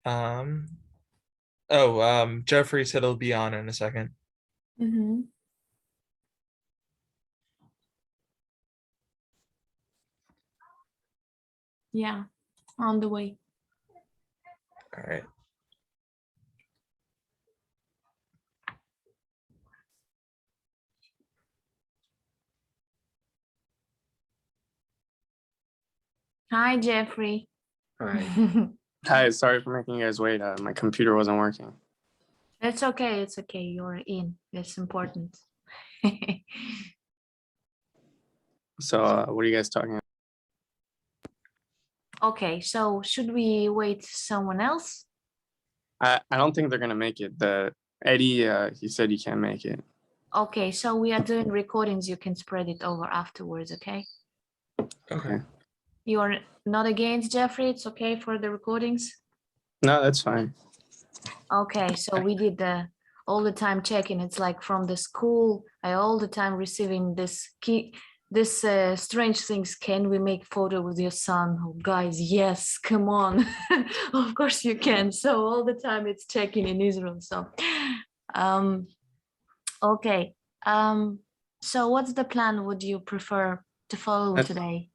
Um, Jeffrey said he'll be on in a second. Mm-hmm. Yeah, on the way. All right. Hi, Jeffrey. Hi. Hi, sorry for making you guys wait. My computer wasn't working. It's okay. It's okay. You're in. It's important. So what are you guys talking about? Okay, so should we wait someone else? I don't think they're gonna make it. The Eddie, he said he can't make it. Okay, so we are doing recordings. You can spread it over afterwards, okay? Okay. You're not against Jeffrey? It's okay for the recordings? No, that's fine. Okay, so we did the all the time checking. It's like from the school, I all the time receiving this strange things. Can we make photo with your son? Oh, guys, yes, come on. Of course you can. So all the time it's checking in Israel. So, okay. So what's the plan? Would you prefer to follow today?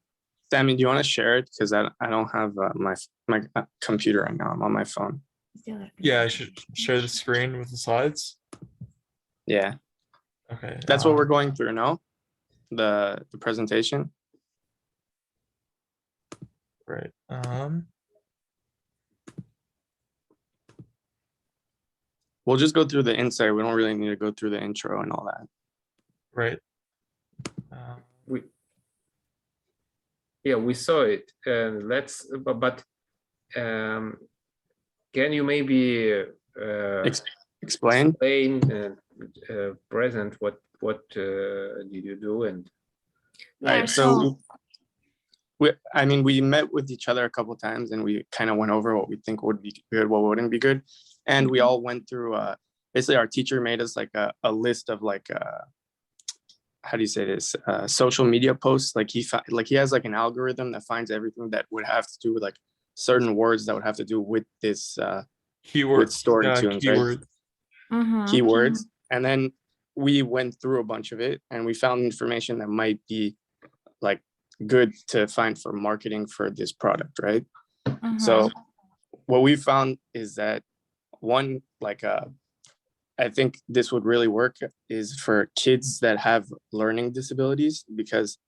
Sammy, do you want to share it? Because I don't have my computer right now. I'm on my phone. Yeah, I should share the screen with the slides. Yeah. Okay. That's what we're going through, no? The presentation. Right. We'll just go through the insight. We don't really need to go through the intro and all that. Right. We saw it. Can you maybe explain present what did you do? And yeah, so we met with each other a couple of times and we kind of went over what we think would be good, what wouldn't be good, and we all went through basically our teacher made us like a list of like how do you say this, social media posts. Like he has like an algorithm that finds everything that would have to do with like certain words that would have to do with this keyword with story tunes, right? Keywords. And then we went through a bunch of it and we found information that might be like good to find for marketing for this product, right? So what we found is that one, like I think this would really work is for kids that have learning disabilities, because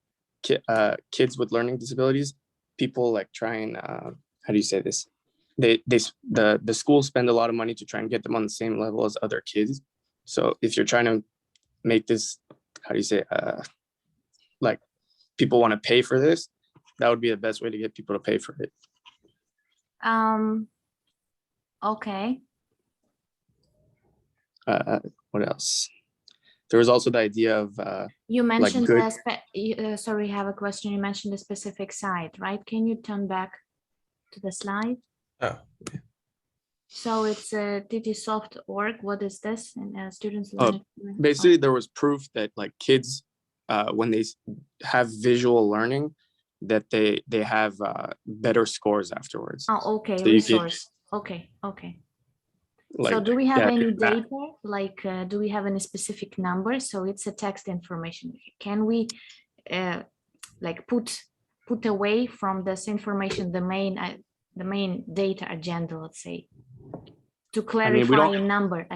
kids with learning disabilities, people like try and how do you say this? The schools spend a lot of money to try and get them on the same level as other kids. So if you're trying to make this, how do you say, like people want to pay for this, that would be the best way to get people to pay for it. Okay. What else? There was also the idea of you mentioned like sorry, I have a question. You mentioned a specific site, right? Can you turn back to the slide? Oh. So it's ttsoft.org. What is this? And students basically there was proof that like kids when they have visual learning that they have better scores afterwards. Oh, okay. So resource. Okay. Like, so do we have any data? Like, do we have any specific numbers? So it's a text information. Can we like put away from this information the main data agenda, let's say, to clarify a number?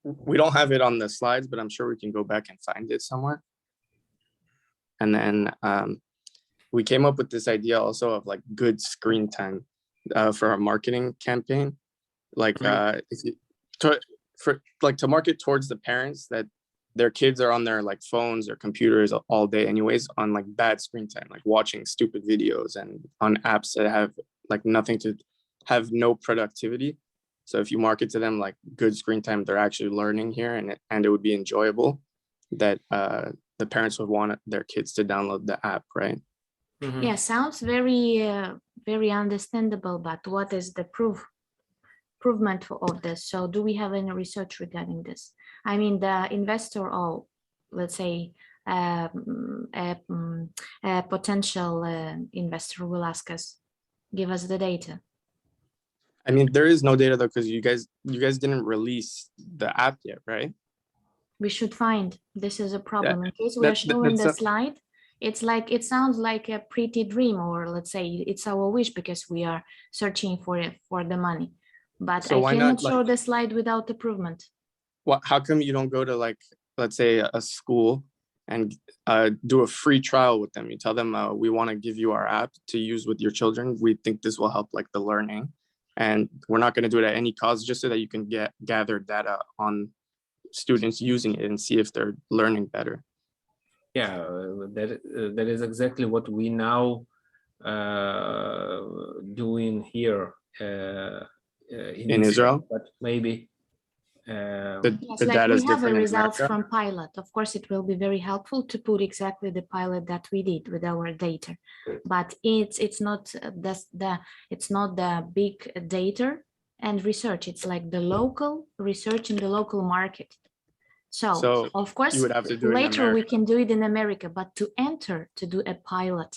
We don't have it on the slides, but I'm sure we can go back and find it somewhere. And then we came up with this idea also of like good screen time for our marketing campaign. Like to market towards the parents that their kids are on their like phones or computers all day anyways, on like bad screen time, like watching stupid videos and on apps that have like nothing to have, no productivity. So if you market to them like good screen time, they're actually learning here, and it would be enjoyable, that the parents would want their kids to download the app, right? Yeah, sounds very very understandable, but what is the improvement of this? So do we have any research regarding this? I mean, the investor, or let's say a potential investor will ask us, give us the data. I mean, there is no data though, because you guys didn't release the app yet, right? We should find, this is a problem. In case we are that- showing that's the not- slide, it's like, it sounds like a pretty dream, or let's say it's our wish because we are searching for it, for the money. But So I why not, cannot show like- the slide without improvement. What? How come you don't go to, like, let's say a school and do a free trial with them? You tell them we want to give you our app to use with your children. We think this will help like the learning, and we're not going to do it at any cost, just so that you can gather data on students using it and see if they're learning better. Yeah, that is exactly what we now doing here In Israel? but maybe Yes, The like data we is have different in results America. from pilot. Of course, it will be very helpful to put exactly the pilot that we did with our data, but it's not it's not the big data and research. It's like the local research in the local market. So of course, you would have to do it in later we America. can do it in America, but to enter to do a pilot,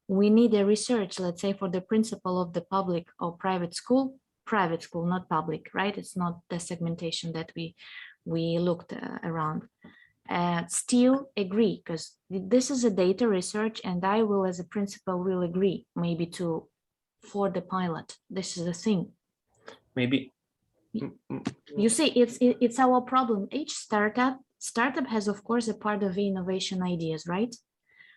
we need a research, let's say for the principal of the public or private school, not public, right? It's not the segmentation that we looked around. Still agree, because this is a data research, and I will, as a principal, will agree maybe for the pilot. This is the thing. maybe You see, it's our problem. Each startup has, of course, a part of innovation ideas, right?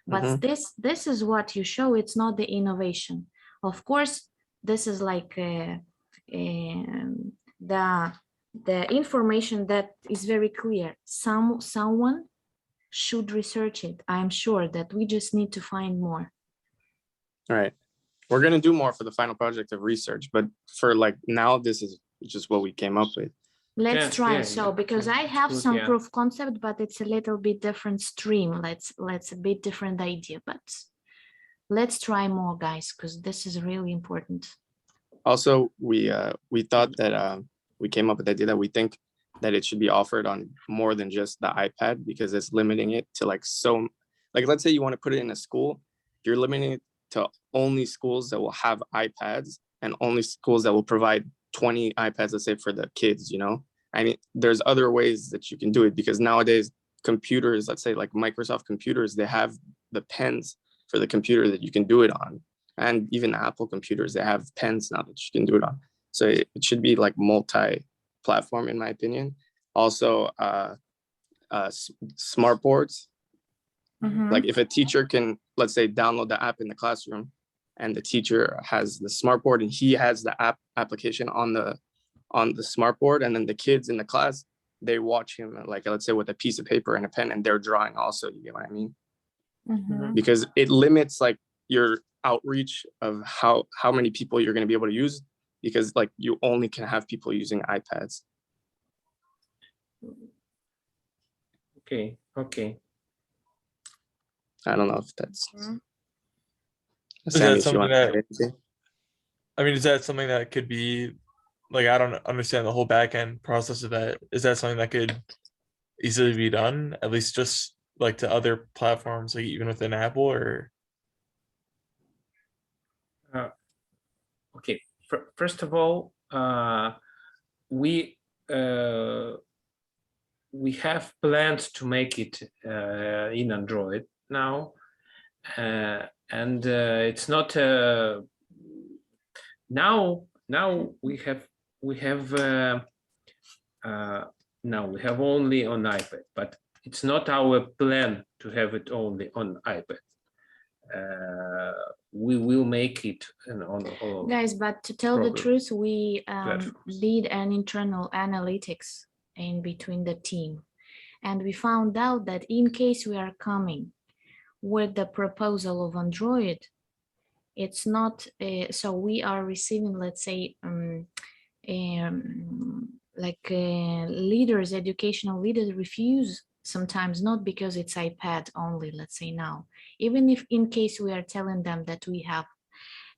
But this is what you show. It's not the innovation. Of course, this is like the information that is very clear. Someone should research it. I'm sure that we just need to find more. All right. We're going to do more for the final project of research, but for like now, this is just what we came up with. Let's try. yeah, So because I have good, some yeah. proof concept, but it's a little bit different stream. Let's a bit different idea, but let's try more, guys, because this is really important. Also, we thought that we came up with the idea that we think that it should be offered on more than just the iPad, because it's limiting it to like let's say you want to put it in a school, you're limiting it to only schools that will have iPads and only schools that will provide 20 iPads, let's say, for the kids, you know? I mean, there's other ways that you can do it, because nowadays computers, let's say like Microsoft computers, they have the pens for the computer that you can do it on. And even Apple computers, they have pens now that you can do it on. So it should be like multi-platform, in my opinion. Also, smart boards. Like if a teacher can, let's say, download the app in the classroom, and the teacher has the smart board and he has the application on the smart board, and then the kids in the class, they watch him, like, let's say, with a piece of paper and a pen, and they're drawing also. You get what I mean? Because it limits like your outreach of how many people you're going to be able to use, because like you only can have people using iPads. Okay. I don't know if that's. Is Sammy, that if you want something to that, say anything? I mean, is that something that could be, like, I don't understand the whole back end process of that. Is that something that could easily be done, at least just like to other platforms, like even within Apple, or? Okay. First of all, we have plans to make it in Android now, and it's not now we have only on iPad, but it's not our plan to have it only on iPad. We will make it on Guys, but to tell the program truth, we platforms. did an internal analytics in between the team, and we found out that in case we are coming with the proposal of Android, it's not so we are receiving, let's say, leaders, educational leaders refuse sometimes, not because it's iPad only, let's say now. Even if in case we are telling them that we have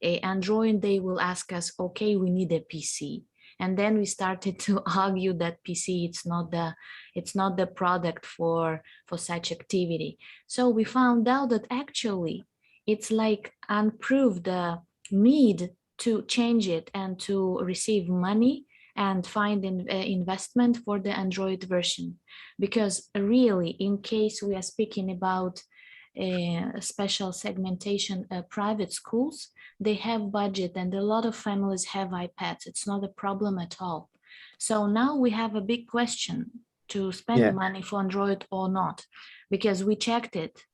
a Android, they will ask us, okay, we need a PC. And then we started to argue that PC, it's not the product for such activity. So we found out that actually it's like unproved need to change it and to receive money and find investment for the Android version. Because really, in case we are speaking about special segmentation, private schools, they have budget and a lot of families have iPads. It's not a problem at all. So now we have a big question to spend Yeah. money for Android or not, because we checked it.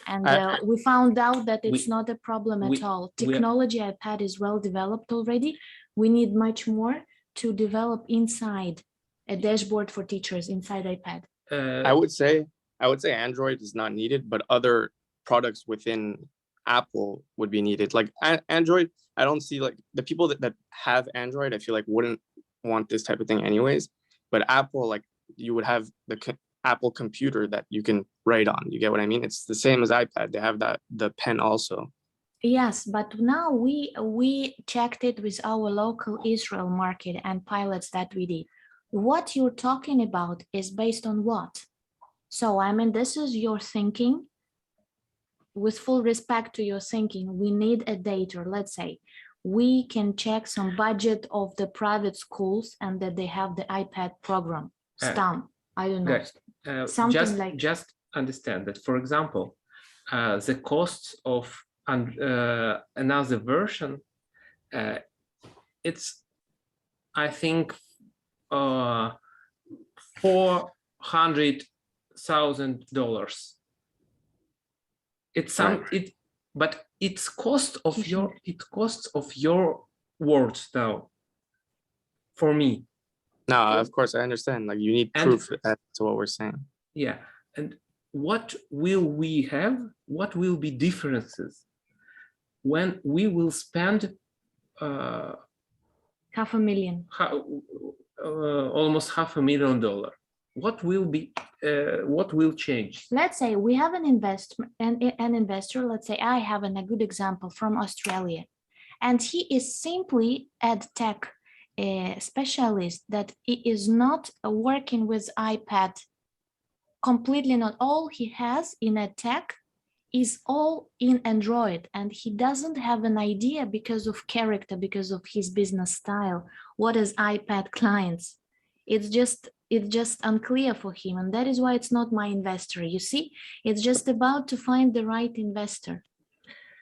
And I- we found out that it's We- not a problem at we- all. we are- Technology iPad is well developed already. We need much more to develop inside a dashboard for teachers inside iPad. I would say Android is not needed, but other products within Apple would be needed. Like Android, I don't see like the people that have Android, I feel like wouldn't want this type of thing anyways. But Apple, like you would have the Apple computer that you can write on. You get what I mean? It's the same as iPad. They have the pen also. Yes, but now we checked it with our local Israel market and pilots that we did. What you're talking about is based on what? So, I mean, this is your thinking. With full respect to your thinking, we need a data. Let's say we can check some budget of the private schools and that they have the iPad program. Stam, I don't know. Guys, something like just understand that, for example, the costs of another version, it's, I think, $400,000. It's some it, but it's cost of your words now. For me. No, of course I understand. Like you need proof as to what we're saying. Yeah, and what will we have? What will be differences when we will spend $500,000. Almost $500,000? What will be? What will change? Let's say we have an investor. Let's say I have a good example from Australia, and he is simply ed tech specialist that he is not working with iPad completely. Not all he has in ed tech is all in Android, and he doesn't have an idea because of character, because of his business style, what is iPad clients. It's just unclear for him, and that is why it's not my investor. You see, it's just about to find the right investor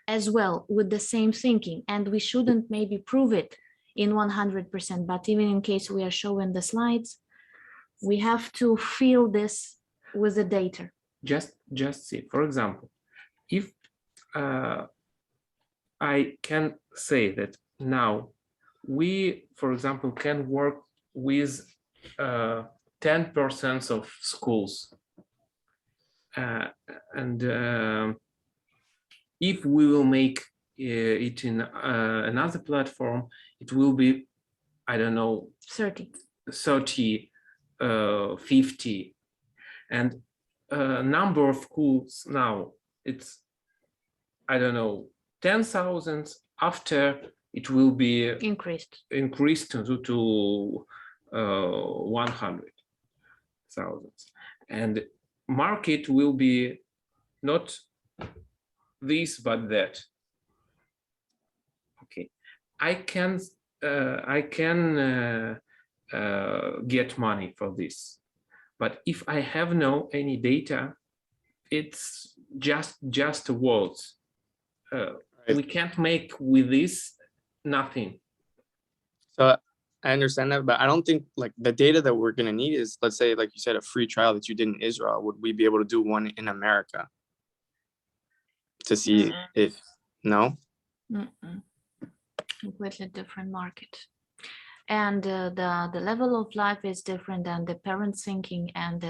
as well with the same thinking, and we shouldn't maybe prove it in 100%, but even in case we are showing the slides, we have to feel this with the data. Just see, for example, if I can say that now we, for example, can work with 10% of schools, and if we will make it in another platform, it will be, I don't know, 30, 50, and number of schools now, it's, I don't know, 10,000. After it will be increased to 100,000, and market will be not this but that. Okay, I can get money for this, but if I have no any data, it's just words. We can't make with this nothing. So I understand that, but I don't think like the data that we're going to need is, let's say, like you said, a free trial that you did in Israel. Would we be able to do one in America to see if, no? Completely different market. And the level of life is different, and the parents thinking, and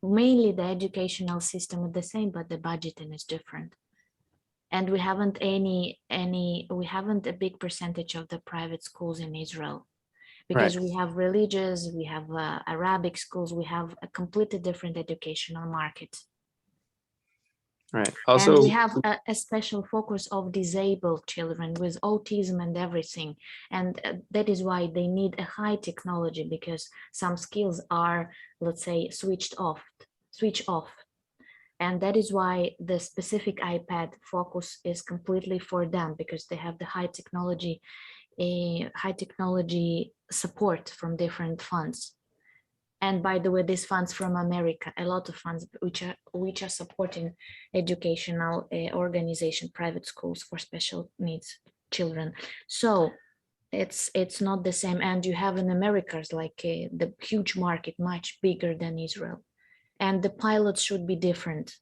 mainly the educational system is the same, but the budgeting is different. And we haven't we haven't a big percentage of the private schools in Israel, because we have religious, we have Arabic schools, we have a completely different educational market. Right. Also, and we have a special focus of disabled children with autism and everything. And that is why they need a high technology, because some skills are, let's say, switch off. And that is why the specific iPad focus is completely for them, because they have the high technology support from different funds. And by the way, these funds from America, a lot of funds which are supporting educational organization, private schools for special needs children. So it's not the same. And you have in Americas like the huge market, much bigger than Israel. And the pilots should be different.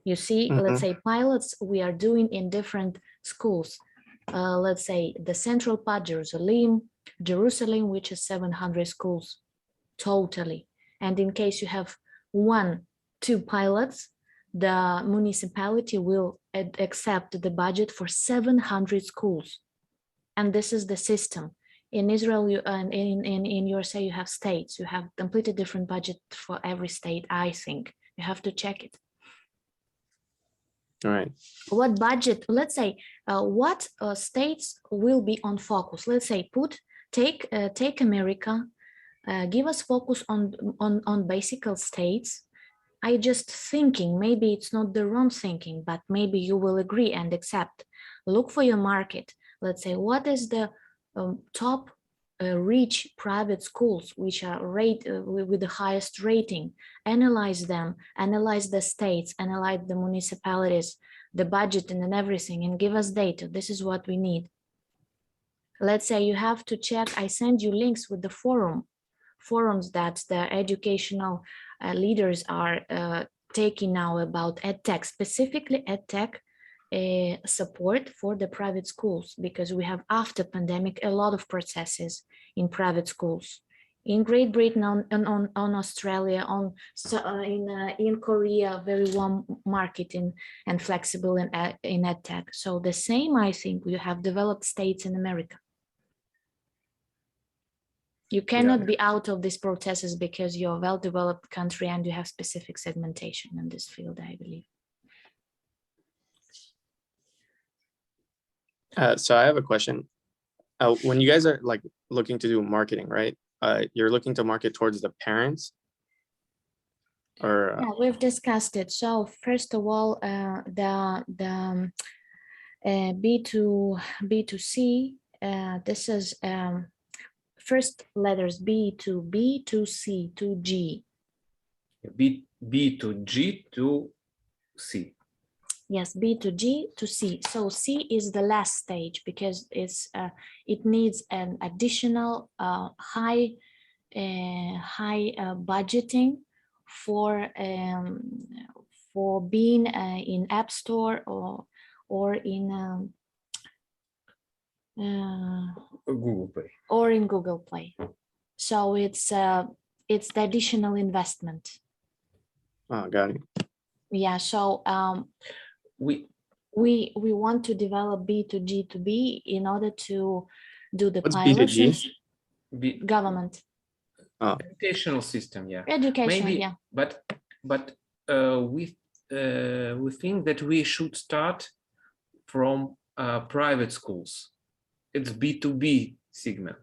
You see, let's say pilots we are doing in different schools. Let's say the central part, Jerusalem, which is 700 schools totally. And in case you have 1-2 pilots, the municipality will accept the budget for 700 schools. And this is the system. In Israel and in USA, you have states. You have completely different budget for every state, I think. You have to check it. All right. What budget, let's say, what states will be on focus? Let's say take America, give us focus on basic states. I just thinking, maybe it's not the wrong thinking, but maybe you will agree and accept. Look for your market. Let's say, what is the top rich private schools which are with the highest rating? Analyze them, analyze the states, analyze the municipalities, the budget and everything, and give us data. This is what we need. Let's say you have to check, I send you links with the forums that the educational leaders are taking now about EdTech, specifically EdTech support for the private schools, because we have after pandemic a lot of processes in private schools in Great Britain, on Australia, in Korea, very warm market and flexible in EdTech. So the same, I think, we have developed states in America. You cannot be out of these processes because you're a well-developed country and you have specific segmentation in this field, I believe. So I have a question. When you guys are like looking to do marketing, right? You're looking to market towards the parents, or yeah, we've discussed it. So first of all, the B2C. This is first letters B to B to C to G. B to G to C. Yes, B to G to C. So C is the last stage because it needs an additional high budgeting for being in App Store or in Google Play. Or in Google Play. So it's the additional investment. oh, got it. Yeah. So we want to develop B to G to B in order to do the What's pilots. B2G? Government. Oh. Educational system, yeah. Education, maybe, yeah. But we think that we should start from private schools. It's B2B segment.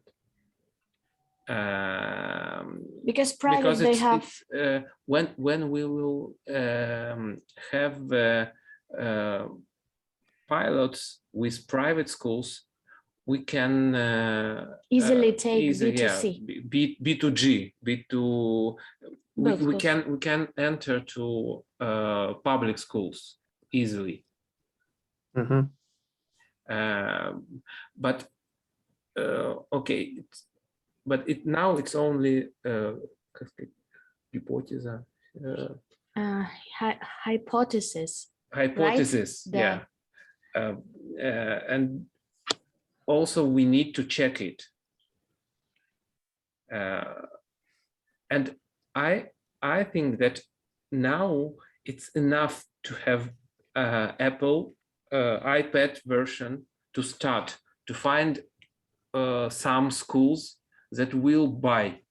Because private they have when we will have pilots with private schools, we can easily take B2C. B2G, we can enter to public schools easily. Mm-hmm. But okay, but now it's only hypothesis. Hypothesis, right? Yeah. And also we need to check it. And I think that now it's enough to have Apple iPad version to start to find some schools that will buy.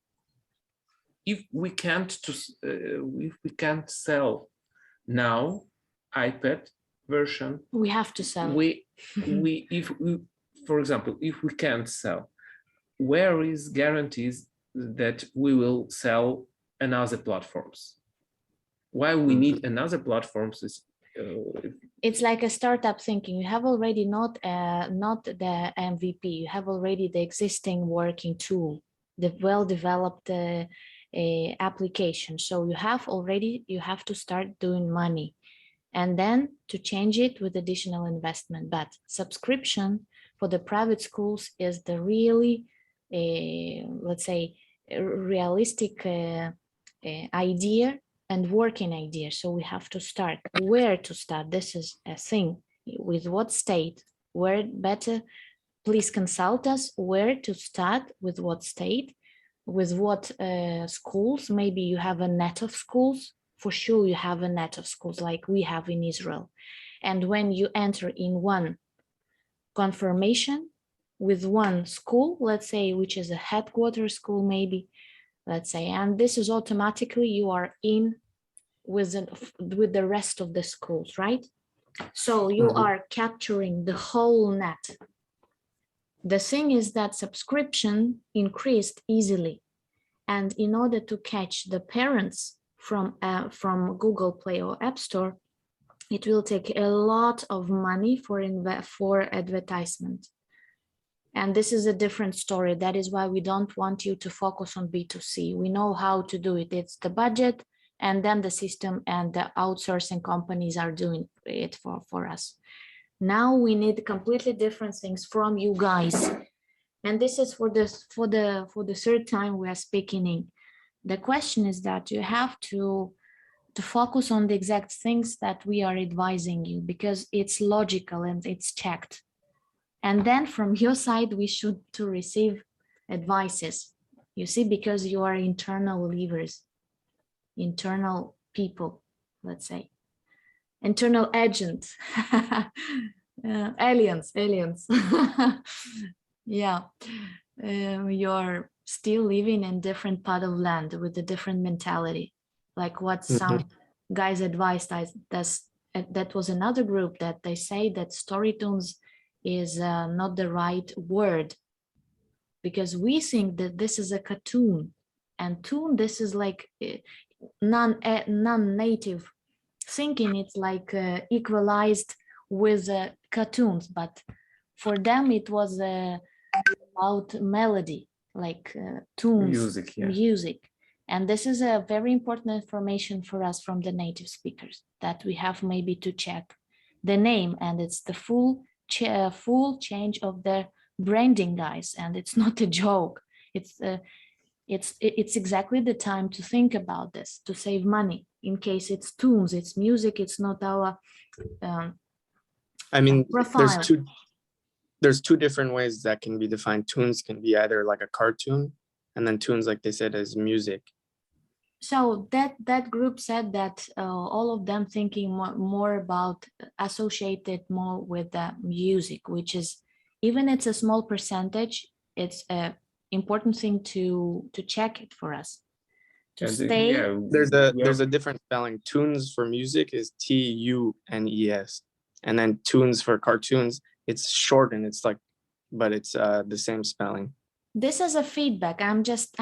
If we can't sell now iPad version, we have to sell. For example, if we can't sell, where is guarantees that we will sell on other platforms? why we need another platforms is it's like a startup thinking. You have already not the MVP. You have already the existing working tool, the well-developed application. So you have to start doing money, and then to change it with additional investment. But subscription for the private schools is the really, let's say, realistic idea and working idea. So we have to start. Where to start? This is a thing. With what state? Where better? Please consult us where to start, with what state, with what schools. Maybe you have a net of schools. For sure you have a net of schools like we have in Israel. And when you enter in one confirmation with one school, let's say, which is a headquarters school maybe, let's say, and this is automatically you are in with the rest of the schools, right? So you are capturing the whole net. The thing is that subscription increased easily, and in order to catch the parents from Google Play or App Store, it will take a lot of money for advertisement. And this is a different story. That is why we don't want you to focus on B2C. We know how to do it. It's the budget, and then the system and the outsourcing companies are doing it for us. Now we need completely different things from you guys. And this is for the third time we are speaking. The question is that you have to focus on the exact things that we are advising you, because it's logical and it's checked. And then from your side, we should to receive advices, you see, because you are internal levers, internal people, let's say, internal agents, aliens. Yeah, you're still living in different part of land with a different mentality, like what some guys advised us. That was another group that they say that Storytoons is not the right word, because we think that this is a cartoon, and toon, this is like non-native thinking. It's like equalized with cartoons, but for them it was about melody, like tunes, music. And this is a very important information for us from the native speakers, that we have maybe to check the name, and it's the full change of the branding, guys, and it's not a joke. It's exactly the time to think about this, to save money, in case it's tunes, it's music, it's not our I mean, profile. there's two different ways that can be defined. Tunes can be either like a cartoon, and then tunes, like they said, is music. So that group said that all of them thinking more about associated more with the music, which is, even it's a small percentage, it's a important thing to check it for us. To stay. There's a different spelling. Tunes for music is TUNES, and then tunes for cartoons, it's shortened. It's like, but it's the same spelling. This is a feedback. I'm just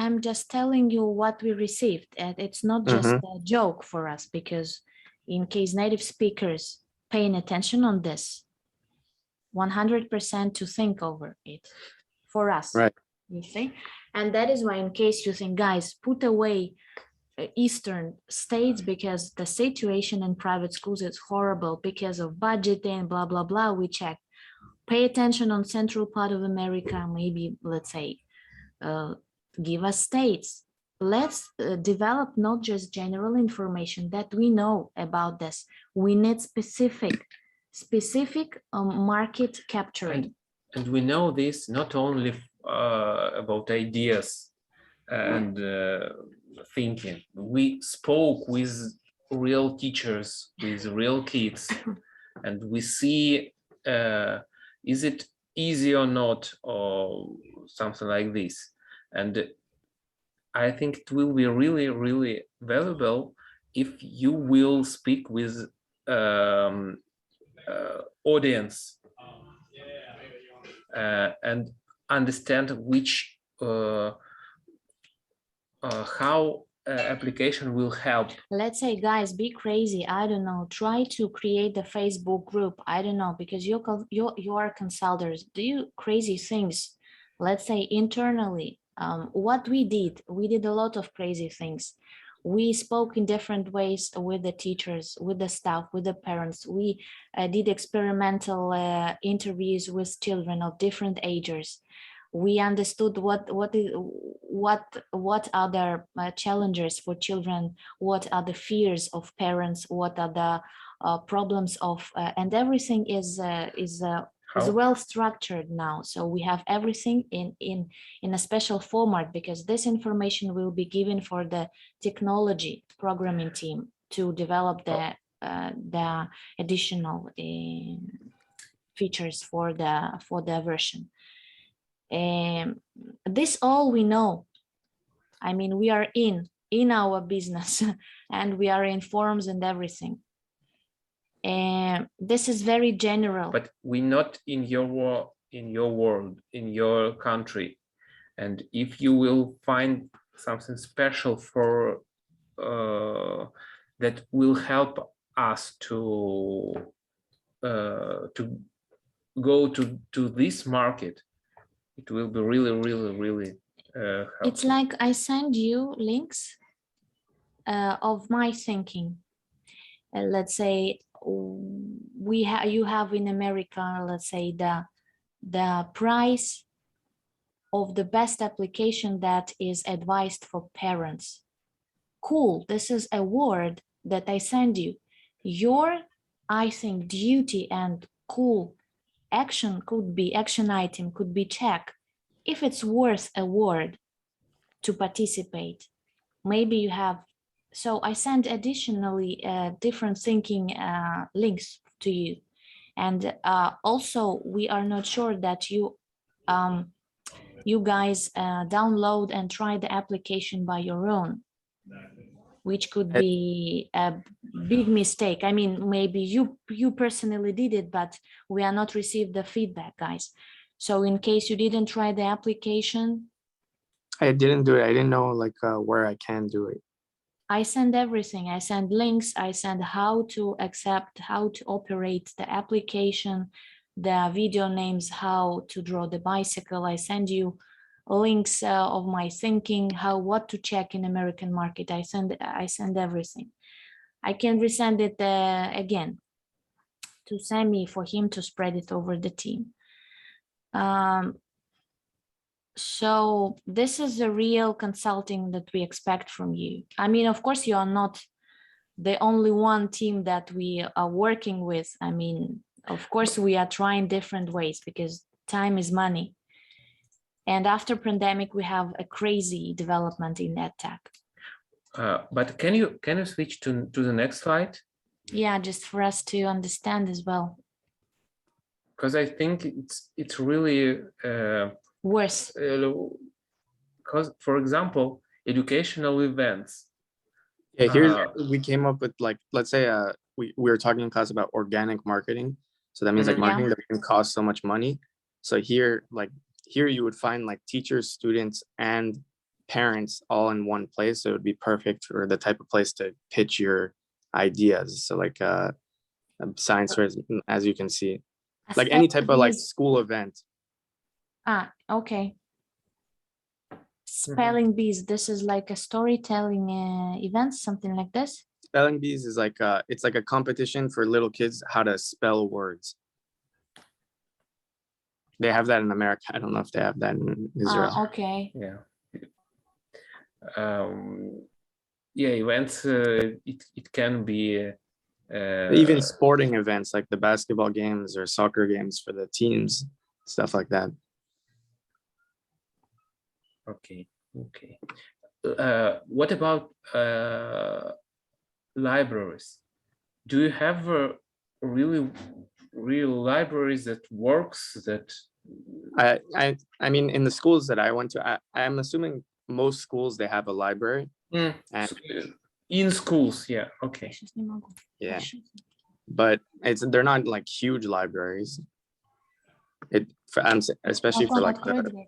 telling you what we received, and it's not just a joke for us, because in case native speakers paying attention on this, 100% to think over it for us, right? You see, and that is why, in case you think, guys, put away Eastern states, because the situation in private schools is horrible because of budgeting, blah blah blah. We check. Pay attention on central part of America, maybe, let's say, give us states. Let's develop not just general information that we know about this. We need specific market capturing. And we know this not only about ideas and thinking. We spoke with real teachers, with real kids, and we see is it easy or not, or something like this. And I think it will be really, really valuable if you will speak with audience and understand which how application will help? Let's say, guys, be crazy. I don't know. Try to create the Facebook group. I don't know, because you are consultants. Do crazy things. Let's say internally. What we did a lot of crazy things. We spoke in different ways with the teachers, with the staff, with the parents. We did experimental interviews with children of different ages. We understood what are their challenges for children, what are the fears of parents, what are the problems of, and everything is How? well structured now. So we have everything in a special format, because this information will be given for the technology programming team to develop the additional features for the version. This all we know. I mean, we are in our business and we are in forums and everything. And this is very general. But we're not in your world, in your country. And if you will find something special for that will help us to go to this market, it will be really helpful. It's like I send you links of my thinking. Let's say you have in America, let's say the price of the best application that is advised for parents. Cool, this is a word that I send you. Your, I think, duty and cool action item could be check if it's worth a word to participate. Maybe you have. So I send additionally different thinking links to you. And also we are not sure that you guys download and try the application by your own, which could be a big mistake. I mean, maybe you personally did it, but we are not received the feedback, guys. So in case you didn't try the application. I didn't do it. I didn't know like where I can do it. I send everything. I send links. I send how to accept, how to operate the application, the video names, how to draw the bicycle. I send you links of my thinking, what to check in American market. I send everything. I can resend it again to Sammy for him to spread it over the team. So this is the real consulting that we expect from you. I mean, of course, you are not the only one team that we are working with. I mean, of course, we are trying different ways because time is money. And after pandemic, we have a crazy development in EdTech. But can you switch to the next slide? Yeah, just for us to understand as well. Because I think it's really worse. Because, for example, educational events. Yeah, here we came up with like, let's say we were talking in class about organic marketing. So that means like marketing that can cost so much money. So here you would find like teachers, students, and parents all in one place. So it would be perfect for the type of place to pitch your ideas. So like science fairs, as you can see, like any type of like school event. Ah, okay. Spelling bees. This is like a storytelling event, something like this. Spelling bees is like it's like a competition for little kids how to spell words. They have that in America. I don't know if they have that in Israel. Okay. Yeah. Yeah, events. It can be even sporting events like the basketball games or soccer games for the teams, stuff like that. Okay. What about libraries? Do you have real libraries that works? That I mean, in the schools that I went to, I'm assuming most schools they have a library. And in schools, yeah. Okay. Yeah, but they're not like huge libraries. Especially for like the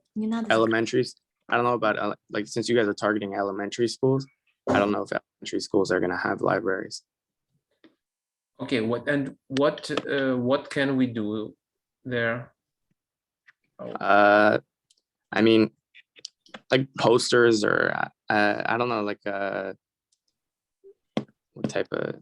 elementaries. I don't know about like, since you guys are targeting elementary schools, I don't know if elementary schools are going to have libraries. Okay, what can we do there? Oh, I mean, like posters or I don't know, like what type of.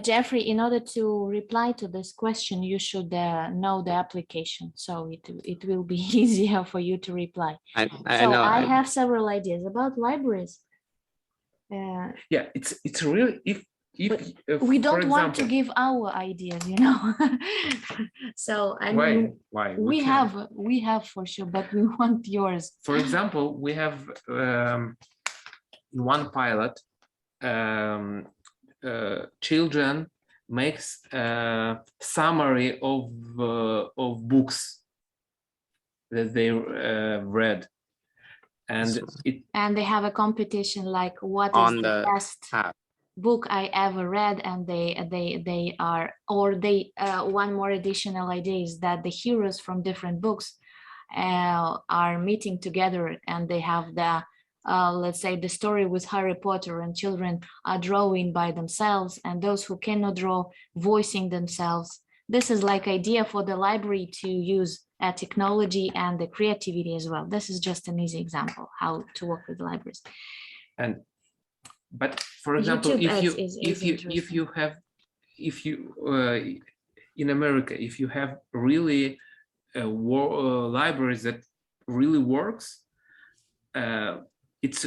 Jeffrey, in order to reply to this question, you should know the application, so it will be easier for you to reply. I So know. I have several ideas about libraries. yeah, it's really if We for don't want to example, give our ideas, you know. So I mean, why we have for sure, but we want yours. For example, we have in one pilot, children makes a summary of books that they read, and And they have a competition like what is On the the best app. book I ever read, and they are, or they one more additional idea is that the heroes from different books are meeting together, and they have the let's say the story with Harry Potter, and children are drawing by themselves, and those who cannot draw voicing themselves. This is like idea for the library to use technology and the creativity as well. This is just an easy example how to work with libraries. And but for example, YouTube if you ads is if you interesting. if you in America, if you have really libraries that really works, it's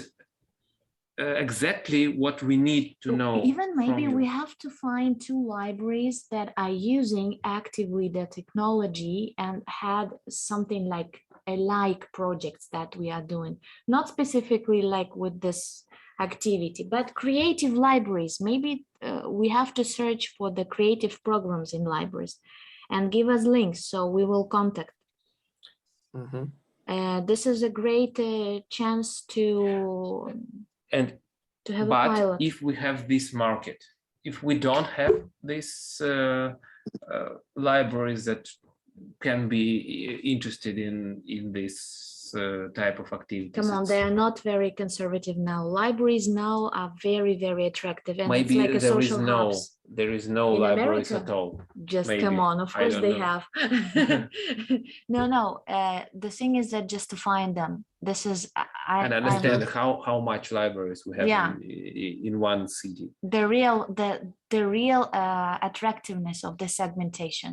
exactly what we need to know. Even maybe from we you. have to find 2 libraries that are using actively the technology and had something like projects that we are doing, not specifically like with this activity, but creative libraries. Maybe we have to search for the creative programs in libraries and give us links, so we will contact. This is a great chance to have a pilot. But if we have this market, if we don't have this libraries that can be interested in this type of activities. Come on, they are not very conservative now. Libraries now are very, very attractive, and it's like a social hubs. There is no In libraries America? at all. Just Maybe. come on, of I course don't they know. have. No, the thing is that just to find them, this is And understand how much libraries we have Yeah. in one city. the real attractiveness of the segmentation.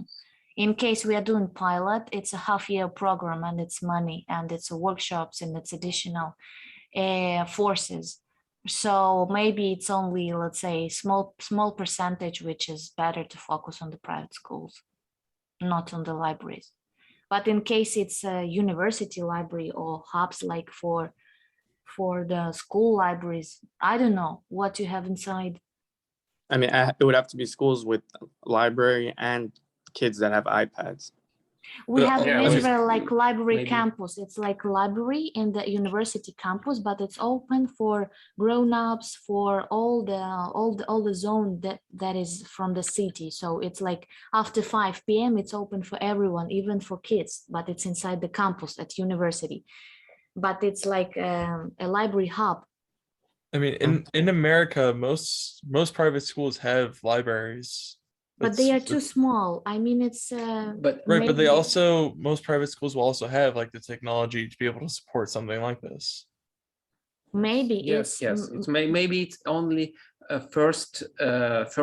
In case we are doing pilot, it's a half-year program, and it's money, and it's workshops, and it's additional forces. So maybe it's only, let's say, small percentage, which is better to focus on the private schools, not on the libraries. But in case it's a university library or hubs like for the school libraries, I don't know what you have inside. I mean, it would have to be schools with library and kids that have iPads. We have in yeah, Israel like library maybe. campus. It's like library in the university campus, but it's open for grown-ups, for all the zone that is from the city. So it's like after 5 p.m. it's open for everyone, even for kids, but it's inside the campus at university. But it's like a library hub. I mean, in America, most private schools have libraries. But they are too small. I mean, it's But right, but they maybe- also, most private schools will also have like the technology to be able to support something like this. Maybe yes, it's maybe it's only a first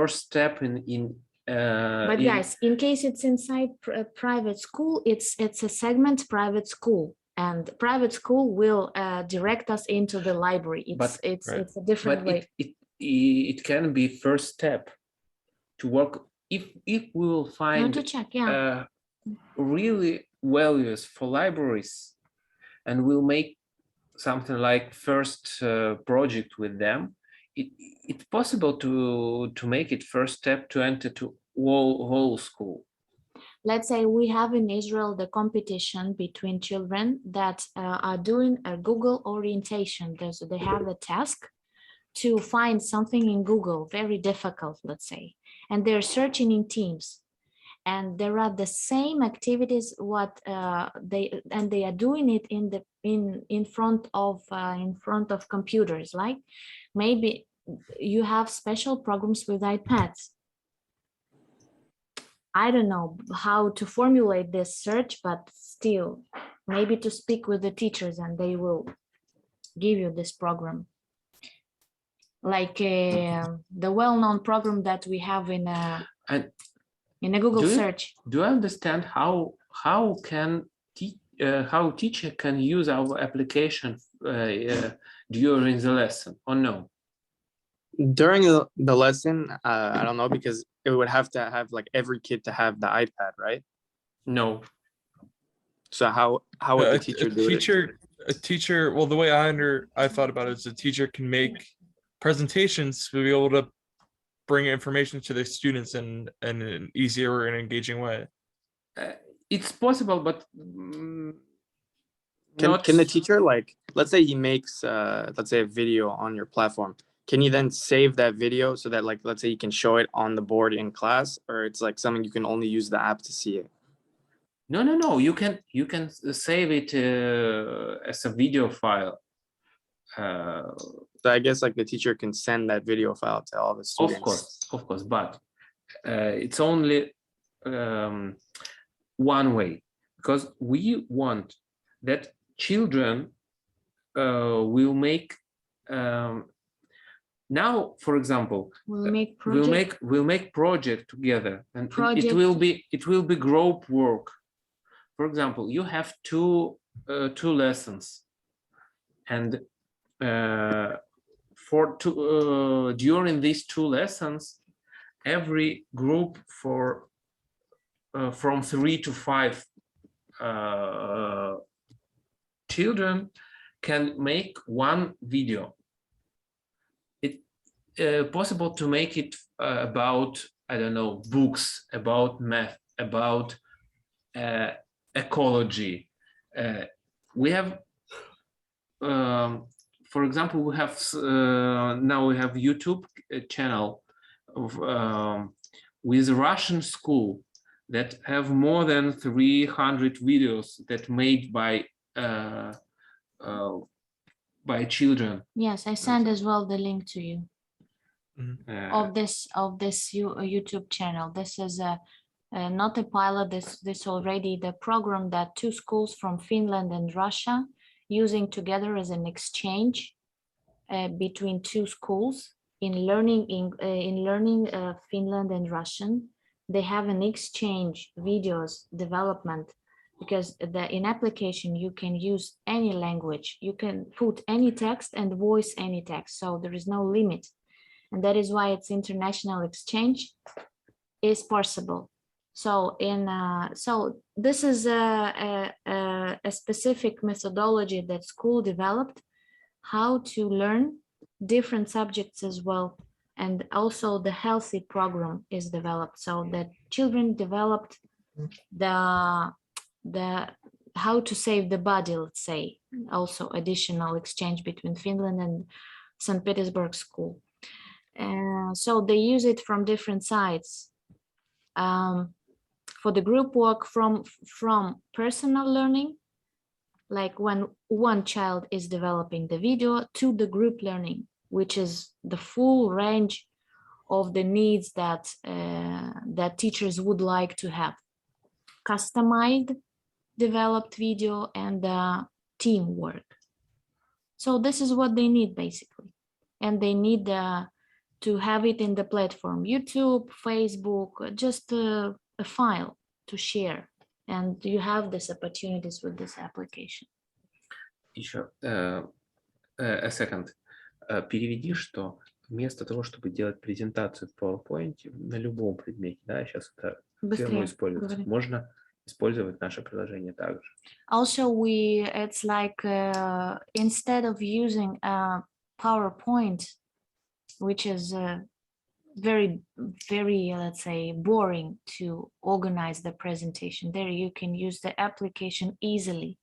step in but guys, in case it's inside a private school, it's a segment private school, and private school will direct us into the library. It's a different way. It can be first step to work if we will find to check, yeah. really values for libraries, and we'll make something like first project with them. It's possible to make it first step to enter to whole school. Let's say we have in Israel the competition between children that are doing a Google orientation. They have a task to find something in Google, very difficult, let's say, and they're searching in teams. and there are the same activities what they are doing it in front of computers. Like maybe you have special programs with iPads. I don't know how to formulate this search, but still maybe to speak with the teachers and they will give you this program. Like the well-known program that we have in a Google search. Do I understand how teacher can use our application during the lesson, or no? During the lesson, I don't know, because it would have to have like every kid to have the iPad, right? No. So how would the teacher do it? A teacher, well, the way I thought about it is a teacher can make presentations to be able to bring information to the students in an easier and engaging way. It's possible, but can the teacher, like, let's say he makes let's say a video on your platform, can you then save that video so that, like, let's say you can show it on the board in class, or it's like something you can only use the app to see it? No. You can save it as a video file. So I guess like the teacher can send that video file to all the students. Of course, but it's only one way, because we want that children will make now, for example, We'll make project together, and Project. it will be group work. For example, you have two lessons, and during these two lessons, every group from 3 to 5 children can make one video. It's possible to make it about, I don't know, books, about math, about ecology. We have, for example, we have now we have YouTube channel of with Russian school that have more than 300 videos that made by children. Yes, I send as well the link to you Uh, of this YouTube channel. This is not a pilot. This already the program that 2 schools from Finland and Russia using together as an exchange between 2 schools in learning Finland and Russian. They have an exchange videos development, because in application you can use any language, you can put any text and voice any text, so there is no limit, and that is why it's international exchange is possible. So this is a specific methodology that school developed, how to learn different subjects as well. And also the healthy program is developed, so that children developed the how to save the body, let's say, also additional exchange between Finland and St. Petersburg school. So they use it from different sides. For the group work, from personal learning, like when one child is developing the video, to the group learning, which is the full range of the needs that that teachers would like to have. Customized, developed video, and teamwork. So this is what they need basically. And they need to have it in the platform, YouTube, Facebook, just a file to share. And you have these opportunities with this application. Еще a second. Переведи, что вместо того, чтобы делать презентацию в PowerPoint на любом предмете, да, сейчас это фирму используется, можно использовать наше приложение также. Also, it's like instead of using a PowerPoint, which is very, let's say, boring to organize the presentation, there you can use the application easily.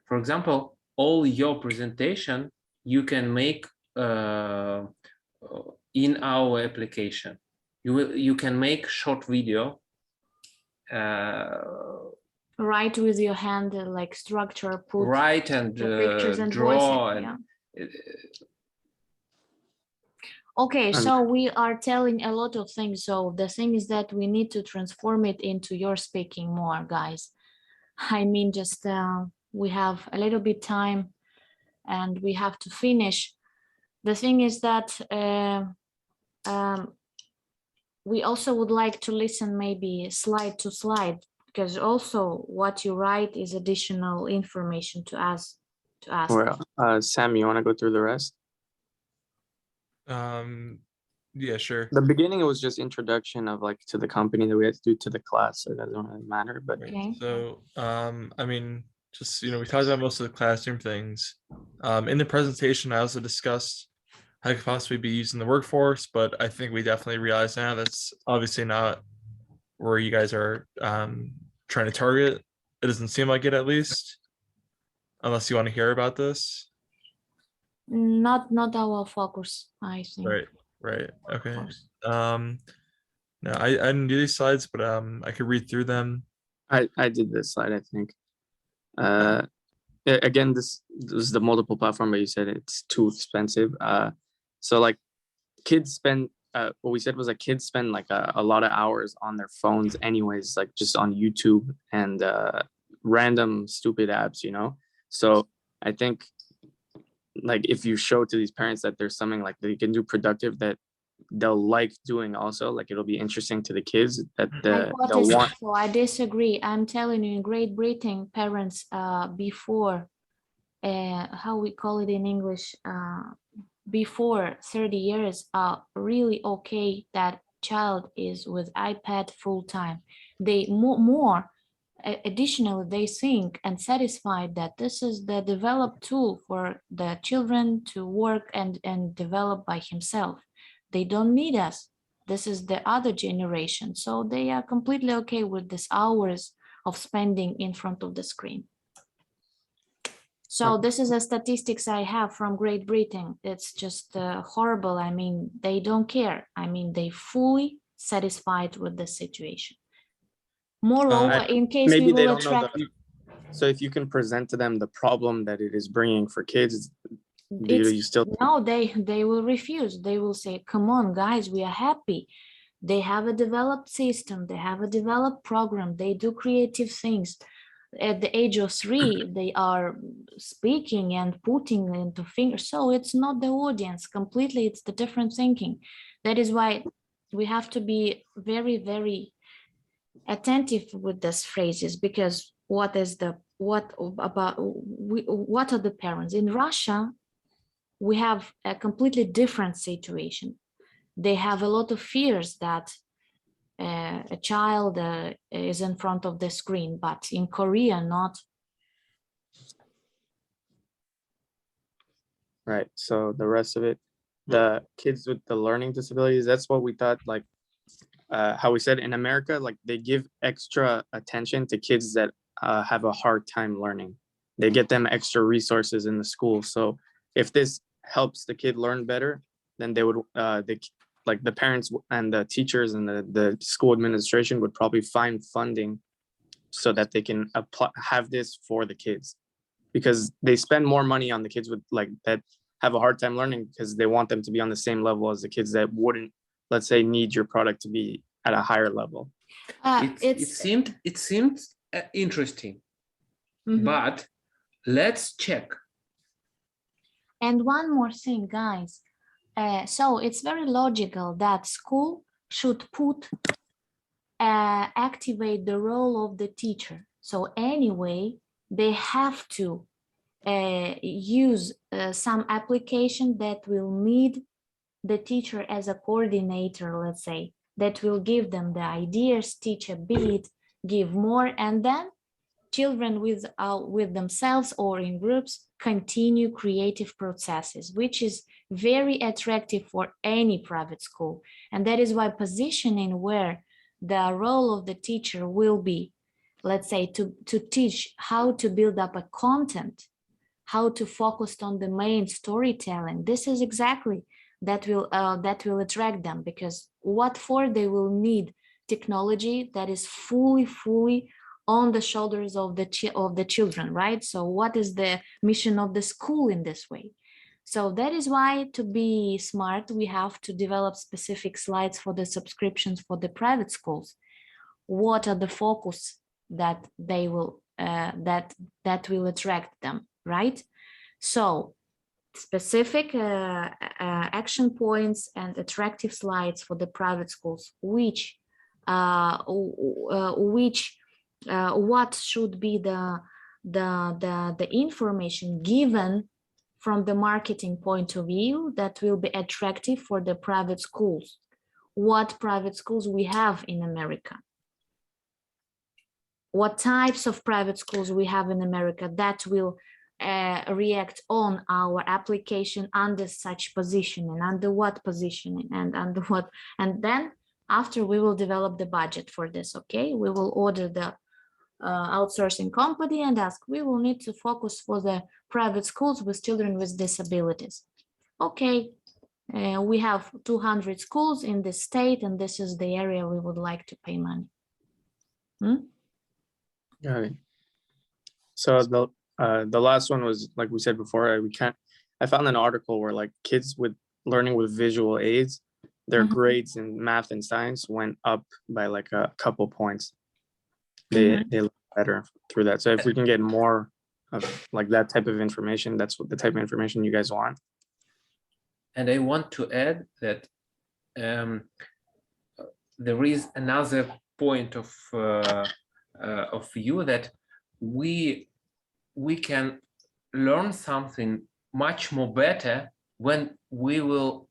For example, all your presentation you can make in our application. You can make short video Write with your hand, like structure, put write and the pictures and draw voice. and Yeah. Okay, And- so we are telling a lot of things. So the thing is that we need to transform it into your speaking more, guys. I mean, just we have a little bit time and we have to finish. The thing is that we also would like to listen maybe slide to slide, because also what you write is additional information to us. Well, Sam, you want to go through the rest? Yeah, sure. The beginning, it was just introduction of like to the company that we had to do to the class, so it doesn't really matter. But Right. Okay. So, I mean, just, we talked about most of the classroom things. In the presentation, I also discussed how it could possibly be used in the workforce, but I think we definitely realize now that's obviously not where you guys are trying to target. It doesn't seem like it, at least, unless you want to hear about this. Not our focus, I think. Right. of Okay. course. No, I didn't do these slides, but I could read through them. I did this slide, I think. Again, this is the multiple platform, but you said it's too expensive. So like kids spend, what we said was like kids spend like a lot of hours on their phones anyways, like just on YouTube and random stupid apps, So I think like if you show to these parents that there's something like they can do productive that they'll like doing also, like it'll be interesting to the kids that they'll want. So I disagree. I'm telling you, in Great Britain, parents before, how we call it in English, before 30 years are really okay that child is with iPad full time. They more additionally, they think and satisfied that this is the developed tool for the children to work and develop by himself. They don't need us. This is the other generation. So they are completely okay with this hours of spending in front of the screen. So this is a statistics I have from Great Britain. It's just horrible. I mean, they don't care. I mean, they fully satisfied with the situation. Moreover, in case maybe we they will don't know attract, so if you can present to them the problem that it is bringing for kids, it's, you still no, they will refuse. They will say, come on, guys, we are happy. They have a developed system. They have a developed program. They do creative things. At the age of 3, they are speaking and putting into fingers. So it's not the audience completely. It's the different thinking. That is why we have to be very, very attentive with these phrases, because what are the parents in Russia? We have a completely different situation. They have a lot of fears that a child is in front of the screen, but in Korea, not. right. So the rest of it, the kids with the learning disabilities, that's what we thought, like how we said in America, like they give extra attention to kids that have a hard time learning. They get them extra resources in the school. So if this helps the kid learn better, then they would, like the parents and the teachers and the school administration would probably find funding so that they can have this for the kids, because they spend more money on the kids with like that have a hard time learning, because they want them to be on the same level as the kids that wouldn't, let's say, need your product to be at a higher level. It seemed interesting, but let's check. And one more thing, guys. So it's very logical that school should activate the role of the teacher. So anyway, they have to use some application that will need the teacher as a coordinator, let's say, that will give them the ideas, teach a bit, give more, and then children with themselves or in groups continue creative processes, which is very attractive for any private school. And that is why positioning where the role of the teacher will be, let's say, to teach how to build up a content, how to focus on the main storytelling. This is exactly that will attract them, because what for they will need technology that is fully on the shoulders of the children, right? So what is the mission of the school in this way? So that is why, to be smart, we have to develop specific slides for the subscriptions for the private schools. What are the focus that they will that will attract them, right? So specific action points and attractive slides for the private schools, what should be the information given from the marketing point of view that will be attractive for the private schools. What private schools we have in America? What types of private schools we have in America that will react on our application under such positioning, under what positioning, and under what, and then after we will develop the budget for this. Okay, we will order the outsourcing company and ask, we will need to focus for the private schools with children with disabilities. Okay, we have 200 schools in this state, and this is the area we would like to pay money. Got it. So the last one was, like we said before, I found an article where like kids with learning with visual aids, their grades in math and science went up by like a couple points. They look better through that. So if we can get more of like that type of information, that's what the type of information you guys want. And I want to add that there is another point of view that we can learn something much more better when we will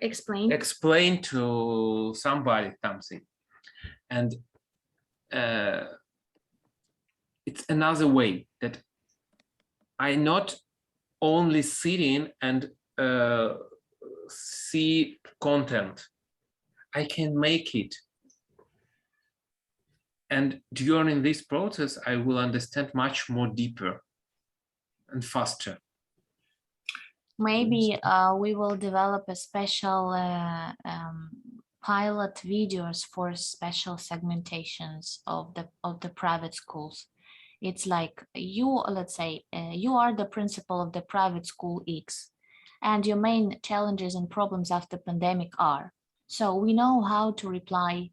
explain to somebody something. And it's another way that I not only sitting and see content, I can make it. And during this process, I will understand much more deeper and faster. Maybe we will develop a special pilot videos for special segmentations of the private schools. It's like you, let's say, you are the principal of the private school X, and your main challenges and problems after pandemic are. So we know how to reply,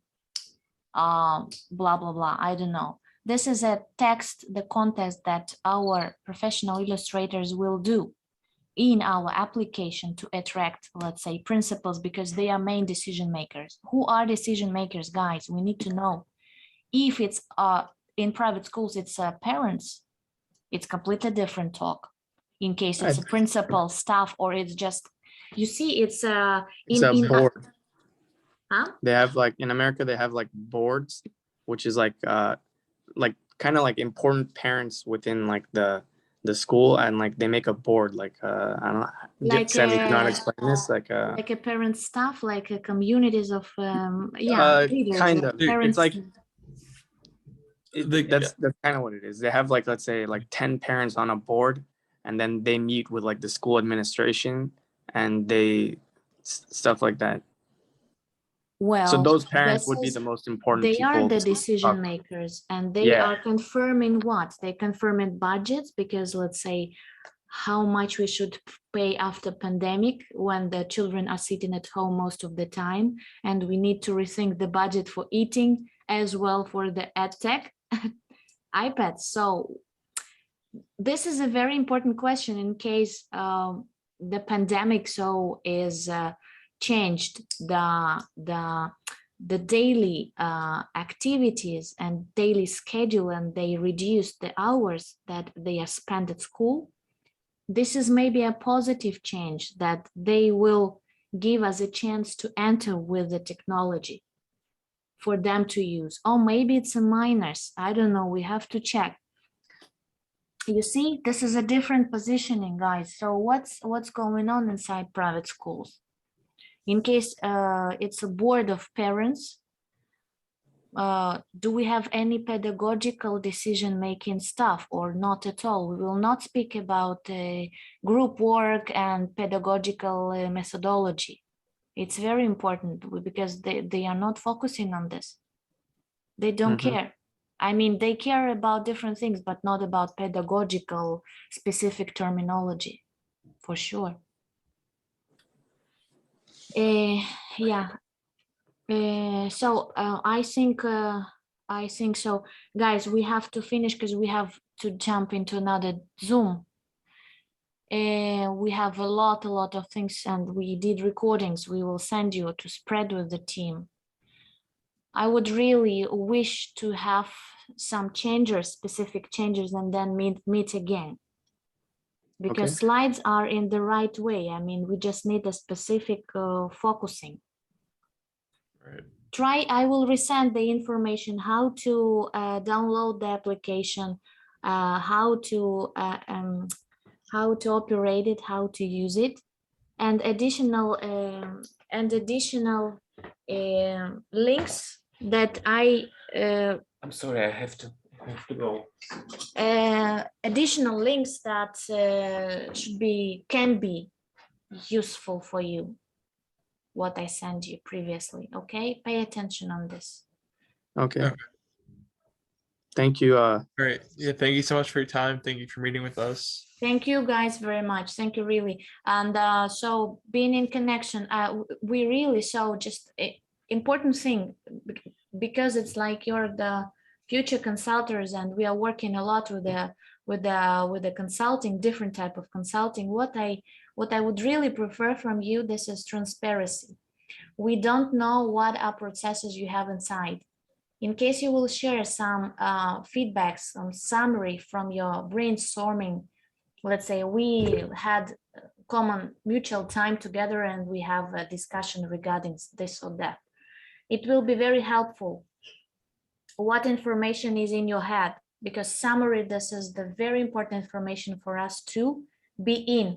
blah, blah, blah, I don't know. This is a text, the contest that our professional illustrators will do in our application to attract, let's say, principals, because they are main decision makers. Who are decision makers, guys? We need to know. If it's in private schools, it's parents, it's completely different talk. In case it's a principal, staff, or it's just, you see, it's a board. Huh? They have like, in America, they have like boards, which is like kind of like important parents within like the school, and like they make a board, like I don't know, like Sammy cannot explain this, like a parent staff, like a communities of leaders, kind of. Parents. It's like that's kind of what it is. They have like, let's say like 10 parents on a board, and then they meet with like the school administration, and they stuff like that. Well, so those parents would be the most important they people. are the decision makers, and they are confirming what? They confirming budgets, because let's say how much we should pay after pandemic when the children are sitting at home most of the time, and we need to rethink the budget for eating as well for the EdTech iPads. So this is a very important question in case the pandemic is changed the daily activities and daily schedule, and they reduced the hours that they are spent at school. This is maybe a positive change, that they will give us a chance to enter with the technology for them to use. Or maybe it's a minors, I don't know, we have to check. You see, this is a different positioning, guys. So what's going on inside private schools? In case it's a board of parents, do we have any pedagogical decision-making stuff or not at all? We will not speak about group work and pedagogical methodology. It's very important because they are not focusing on this. They don't care. I mean, they care about different things, but not about pedagogical specific terminology, for sure. Yeah. So I think so, guys. We have to finish because we have to jump into another Zoom. We have a lot of things, and we did recordings. We will send you to spread with the team. I would really wish to have some changes, specific changes, and then meet again. Because slides are in the right way. I mean, we just need a specific focusing. Right. I will resend the information how to download the application, how to operate it, how to use it, and additional links that I'm sorry, I have to go. Additional links that can be useful for you, what I sent you previously. Okay, pay attention on this. Okay. Thank you. Great. Yeah, thank you so much for your time. Thank you for meeting with us. Thank you guys very much. Thank you really. And so being in connection, we really saw just important thing, because it's like you're the future consultants, and we are working a lot with the consulting, different type of consulting. What I would really prefer from you, this is transparency. We don't know what are processes you have inside. In case you will share some feedbacks, some summary from your brainstorming, let's say we had common mutual time together and we have a discussion regarding this or that. It will be very helpful. What information is in your head? Because summary, this is the very important information for us to be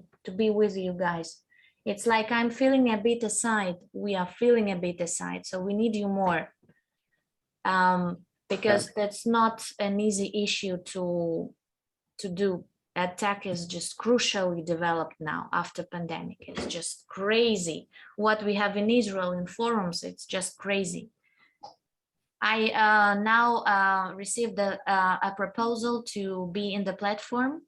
with you guys. It's like I'm feeling a bit aside. We are feeling a bit aside. So we need you more. Because that's not an easy issue to do. EdTech is just crucially developed now after pandemic. It's just crazy. What we have in Israel in forums, it's just crazy. I now received a proposal to be in the platform.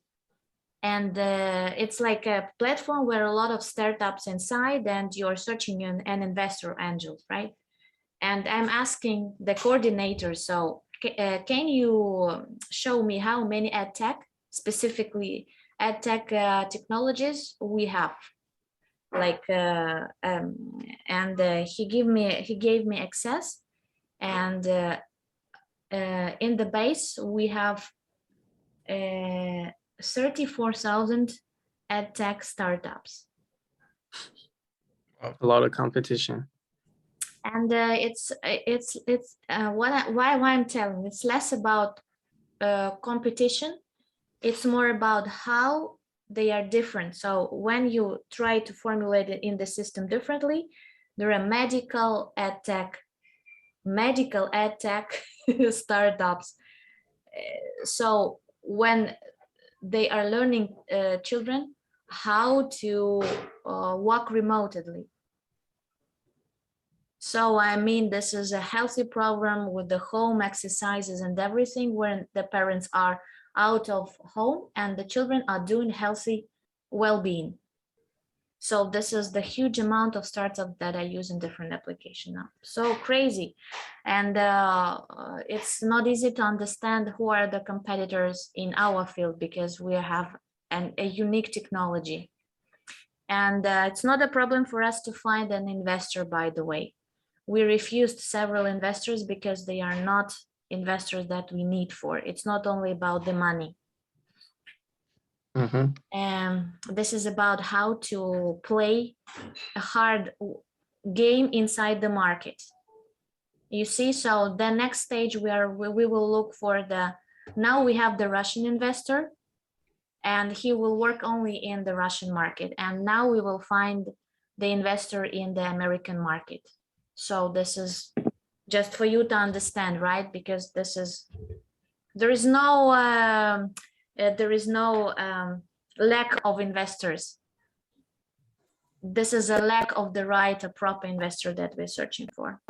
And it's like a platform where a lot of startups inside, and you're searching an investor angel, right? And I'm asking the coordinator, so can you show me how many EdTech, specifically EdTech technologies we have? Like, and he gave me access, and in the base we have 34,000 EdTech startups. A lot of competition. And it's why I'm telling, it's less about competition. It's more about how they are different. So when you try to formulate it in the system differently, there are medical EdTech startups. So when they are learning children how to work remotely. So I mean, this is a healthy program with the home exercises and everything, where the parents are out of home and the children are doing healthy well-being. So this is the huge amount of startups that I use in different applications now. So crazy. And it's not easy to understand who are the competitors in our field, because we have a unique technology. And it's not a problem for us to find an investor, by the way. We refused several investors because they are not investors that we need for. It's not only about the money. And this is about how to play a hard game inside the market. You see, so the next stage we will look for now we have the Russian investor, and he will work only in the Russian market. And now we will find the investor in the American market. So this is just for you to understand, right? Because there is no lack of investors. this is a lack of the right, a proper investor that we're searching for.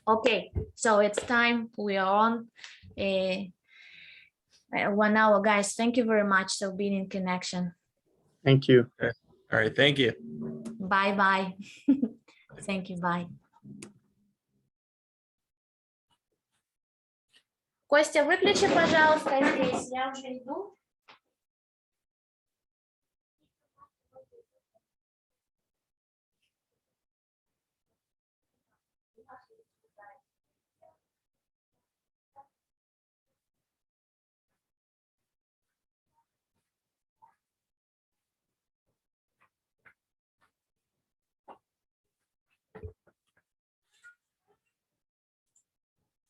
Okay, so it's time. We are on 1 hour, guys. Thank you very much for being in connection. Thank you. All right, thank you. Bye bye. Thank you. Bye. Костя, выключи, пожалуйста, здесь. Я уже иду.